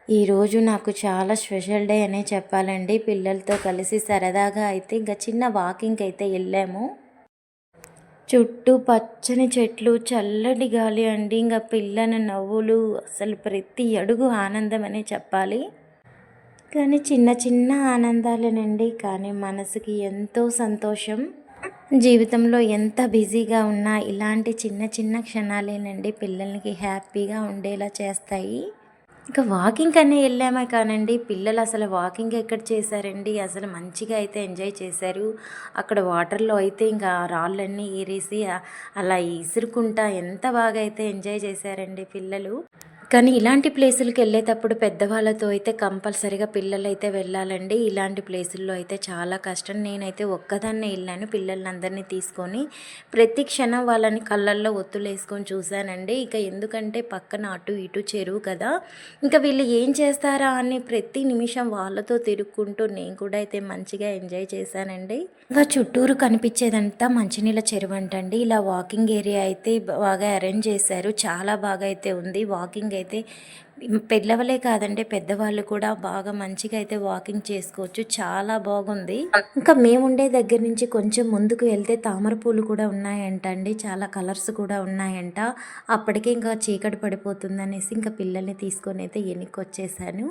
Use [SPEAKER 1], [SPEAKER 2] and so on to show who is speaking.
[SPEAKER 1] ఈరోజు నాకు చాలా స్పెషల్ డే అనే చెప్పాలండి. పిల్లలతో కలిసి సరదాగా అయితే ఇంకా చిన్న వాకింగ్కి అయితే వెళ్ళాము. చుట్టూ పచ్చని చెట్లు, చల్లటి గాలి అండి. ఇంకా పిల్లల నవ్వులు, అసలు ప్రతి అడుగు ఆనందం అనే చెప్పాలి. కానీ చిన్న చిన్న ఆనందాలేనండి, కానీ మనసుకి ఎంతో సంతోషం. జీవితంలో ఎంత బిజీగా ఉన్నా ఇలాంటి చిన్న చిన్న క్షణాలేనండి పిల్లలకి హ్యాపీగా ఉండేలా చేస్తాయి. ఇక వాకింగ్‌కని ఎళ్ళామే కానండి, పిల్లలసలు వాకింగ్ ఎక్కడ చేశారండి, అసలు మంచిగా అయితే ఎంజాయ్ చేశారు. అక్కడ వాటర్‌లో అయితే ఇంకా రాళ్ళన్నీ ఏరేసి అలా ఇసురుకుంటా ఎంత బాగా అయితే ఎంజాయ్ చేశారండి పిల్లలు. కానీ ఇలాంటి ప్లేసులకెళ్ళేటప్పుడు పెద్దవాళ్ళతో అయితే కంపల్సరీగా పిల్లలైతే వెళ్ళాలండి. ఇలాంటి ప్లేసుల్లో అయితే చాలా కష్టం. నేనైతే ఒక్కదాన్నే ఎళ్ళాను పిల్లలనందరినీ తీసుకొని. ప్రతి క్షణం వాళ్ళని కళ్ళల్లో ఒత్తులేసుకొని చూశానండి. ఇక ఎందుకంటే పక్కన అటు ఇటు చెరువు కదా! ఇంక వీళ్ళు ఏం చేస్తారా అని ప్రతి నిమిషం వాళ్ళతో తిరుక్కుంటూ నేను కూడా అయితే మంచిగా ఎంజాయ్ చేశానండి. ఇంకా చుట్టూరు కనిపించేదంతా మంచినీళ్ళ చెరువంటండి. ఇలా వాకింగ్ ఏరియా అయితే బాగా అరేంజ్ చేశారు. చాలా బాగా అయితే ఉంది. వాకింగ్ అయితే పిల్లవలే కాదండి, పెద్దవాళ్ళు కూడా బాగా మంచిగా అయితే వాకింగ్ చేసుకోవచ్చు. చాలా బాగుంది. ఇంకా మేముండే దగ్గర నుంచి కొంచెం ముందుకు వెళ్తే తామర పూలు కూడా ఉన్నాయంట అండి. చాలా కలర్స్ కూడా ఉన్నాయంట. అప్పటికే ఇంకా చీకటి పడిపోతుందనేసి ఇంకా పిల్లల్ని తీసుకొని అయితే వెనక్కి వచ్చేసాను.